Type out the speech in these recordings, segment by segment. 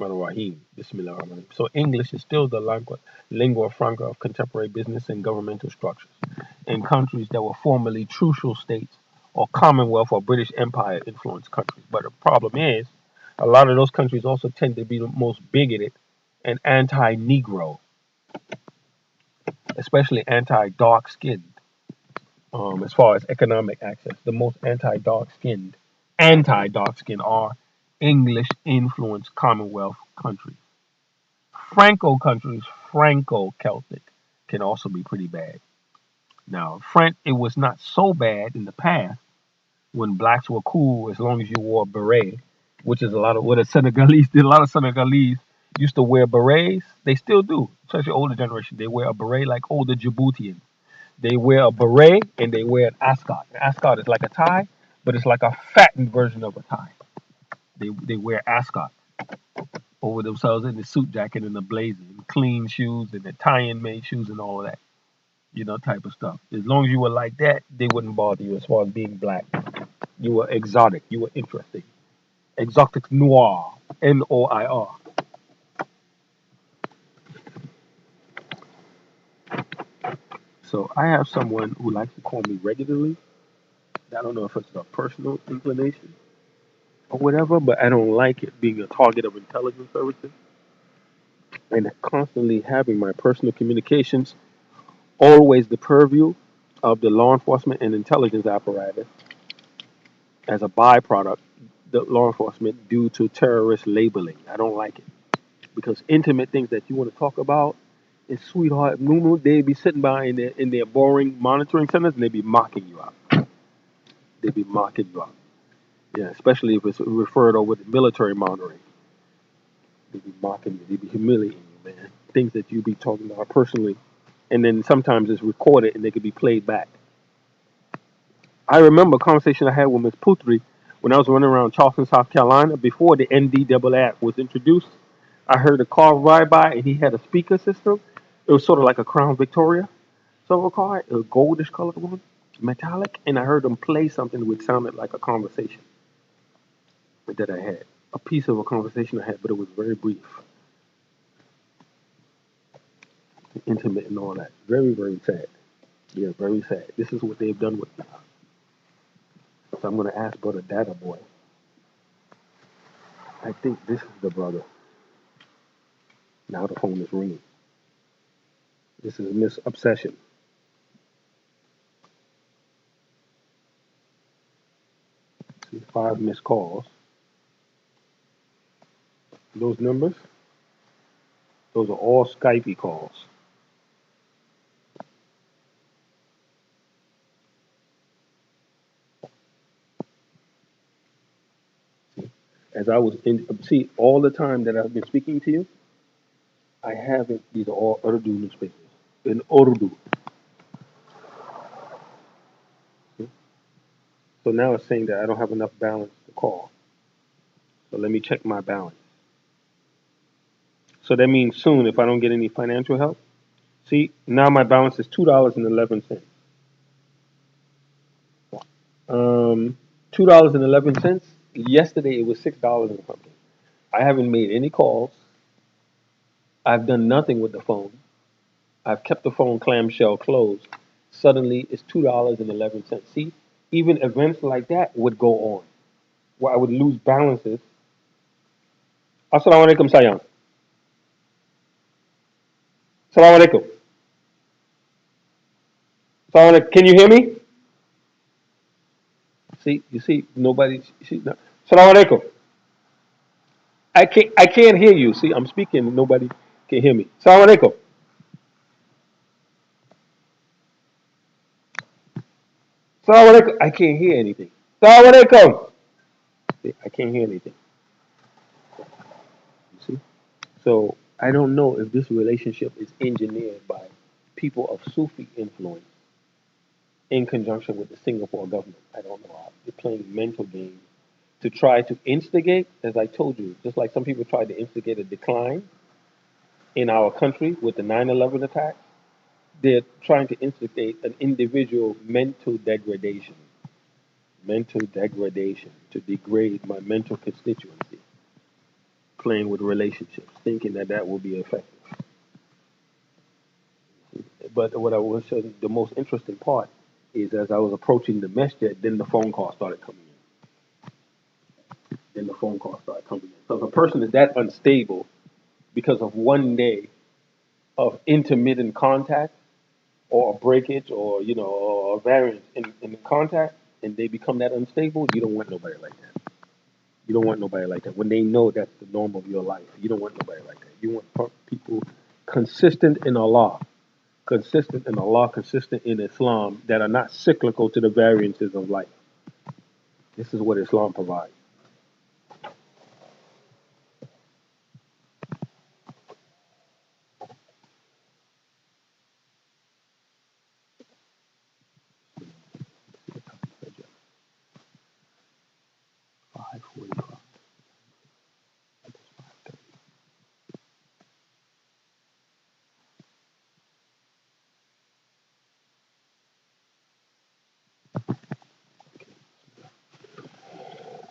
Rahim. Bismillah. So English is still the lingua franca of contemporary business and governmental structures in countries that were formerly trucial states or Commonwealth or British Empire influenced countries. But the problem is, a lot of those countries also tend to be the most bigoted and anti-Negro, especially anti-dark skinned, as far as economic access. The most anti-dark skinned are English influenced Commonwealth countries. Franco countries, Franco Celtic, can also be pretty bad. Now, it was not so bad in the past when blacks were cool as long as you wore a beret, which is a lot of what the Senegalese did. A lot of Senegalese used to wear berets. They still do, especially older generation. They wear a beret like older Djiboutians. They wear a beret and they wear an ascot. An ascot is like a tie, but it's like a fattened version of a tie. They wear ascot over themselves in the suit jacket and the blazer, and clean shoes and the tie-in made shoes and all of that, type of stuff. As long as you were like that, they wouldn't bother you as far as being black. You were exotic. You were interesting. Exotic noir. Noir. So I have someone who likes to call me regularly. I don't know if it's a personal inclination or whatever, but I don't like it being a target of intelligence services and constantly having my personal communications always the purview of the law enforcement and intelligence apparatus as a byproduct, the law enforcement due to terrorist labeling. I don't like it because intimate things that you want to talk about is sweetheart. They be sitting by in their boring monitoring centers and they be mocking you out. They be mocking you out. Yeah, especially if it's referred over to military monitoring. They be mocking you. They be humiliating you, man. Things that you be talking about personally, and then sometimes it's recorded and they could be played back. I remember a conversation I had with Ms. Putri when I was running around Charleston, South Carolina, before the NDAA was introduced. I heard a car ride by and he had a speaker system. It was sort of like a Crown Victoria silver car, a goldish colored one, metallic, and I heard him play something which sounded like a conversation that I had. A piece of a conversation I had, but it was very brief, intimate, and all that. Very, very sad. Yeah, very sad. This is what they've done with me. So I'm going to ask Brother Data Boy. I think this is the brother. Now the phone is ringing. This is Miss Obsession. See, 5 missed calls. Those numbers, those are all Skype calls. As I was see, all the time that I've been speaking to you, I haven't, these are all Urdu newspapers. In Urdu. See? So now it's saying that I don't have enough balance to call. So let me check my balance. So that means soon, if I don't get any financial help, see, now my balance is $2.11. $2.11. Yesterday it was $6 and something. I haven't made any calls. I've done nothing with the phone. I've kept the phone clamshell closed. Suddenly it's $2.11. See, even events like that would go on, where I would lose balances. Assalamu alaikum, Sayan. Assalamu alaikum. Assalamu alaikum. Can you hear me? See, you see, nobody. No. Assalamu alaikum. I can't hear you. See, I'm speaking, nobody can hear me. Assalamu alaikum. Assalamu alaikum. I can't hear anything. Assalamu alaikum. See, I can't hear anything. You see? So I don't know if this relationship is engineered by people of Sufi influence in conjunction with the Singapore government. I don't know. They're playing mental games to try to instigate, as I told you, just like some people tried to instigate a decline in our country with the 9/11 attack. They're trying to instigate an individual mental degradation to degrade my mental constituency. playing with relationships, thinking that that will be effective. But what I was saying, the most interesting part is as I was approaching the masjid, then the phone call started coming in. Then the phone call started coming in. So if a person is that unstable because of one day of intermittent contact or a breakage or or a variance in the contact, and they become that unstable, you don't want nobody like that. You don't want nobody like that. When they know that's the norm of your life, you don't want nobody like that. You want people consistent in Allah, consistent in Islam, that are not cyclical to the variances of life. This is what Islam provides.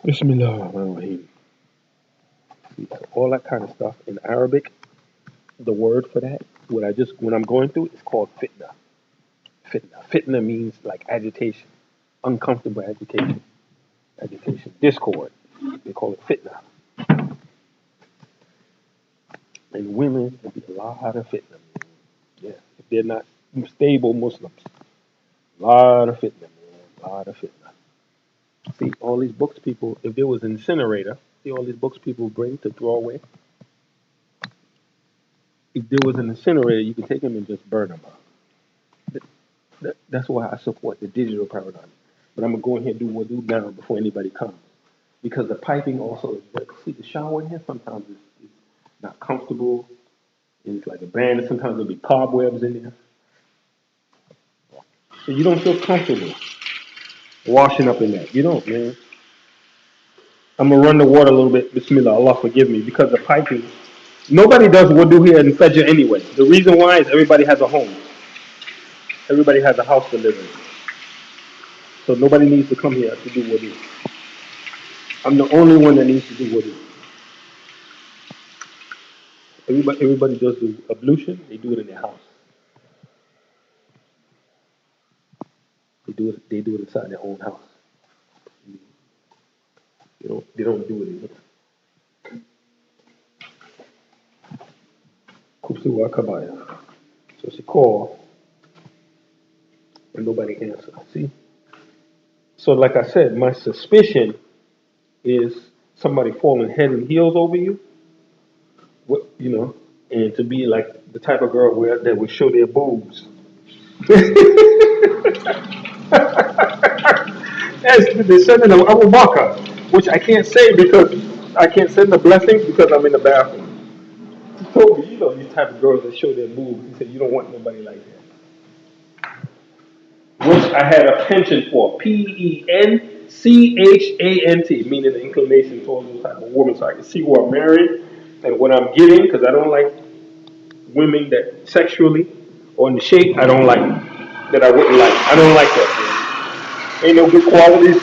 Bismillah ar-Rahman ar-Rahim. All that kind of stuff in Arabic, the word for that, when I'm going through, it's called fitna. Fitna. Fitna means like agitation, uncomfortable agitation, discord. They call it fitna. And women, there'll be a lot of fitna. Yeah, if they're not stable Muslims, a lot of fitna, man, a lot of fitna. See, all these books people, if there was an incinerator, see all these books people bring to throw away? If there was an incinerator, you could take them and just burn them. That's why I support the digital paradigm. But I'm going to go in here and do wudu now before anybody comes. Because the piping also is wet. See, the shower in here sometimes is not comfortable. And it's like a band, and sometimes there'll be cobwebs in there. So you don't feel comfortable washing up in that. You don't, man. I'm going to run the water a little bit. Bismillah, Allah forgive me. Because the piping, nobody does wudu here in Fajr anyway. The reason why is everybody has a home. Everybody has a house to live in. So nobody needs to come here to do wudu. I'm the only one that needs to do wudu. Everybody does the ablution. They do it in their house. They do it. They do it inside their own house. They don't do it in here. Kupsuwa kabaya. So she called, and nobody answered. See. So like I said, my suspicion is somebody falling head and heels over you. And to be like the type of girl that would show their boobs. As the descendant of Abu Bakr, which I can't say because I can't send the blessings because I'm in the bathroom. He told me, these type of girls that show their boobs. He said, you don't want nobody like that. Which I had a penchant for, penchant, meaning the inclination towards those type of women, so I can see who I'm marrying and what I'm getting, because I don't like women that sexually or in the shape I don't like, that I wouldn't like. I don't like that, man. Ain't no good qualities.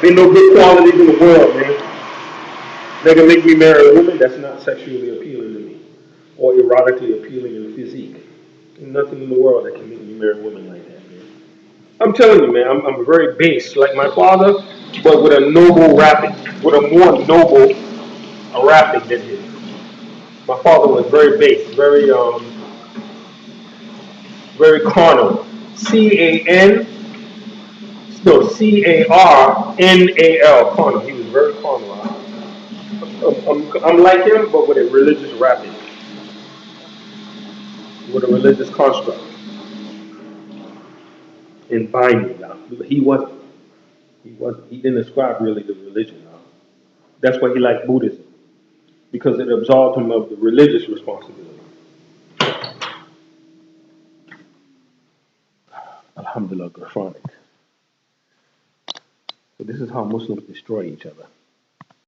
Ain't no good qualities in the world, man. That can make me marry a woman that's not sexually appealing to me or erotically appealing in physique. Ain't nothing in the world that can make me marry a woman like that, man. I'm telling you, man, I'm very base, like my father, but with a noble rapping, with a more noble rapping than his. My father was very base, very carnal. Carnal. Carnal. He was very carnal. I'm like him, but with a religious rapping, with a religious construct and binding. Now, he wasn't. He wasn't. He didn't ascribe really to religion. Now. That's why he liked Buddhism, because it absolved him of the religious responsibility. Alhamdulillah, Grafonic. So this is how Muslims destroy each other.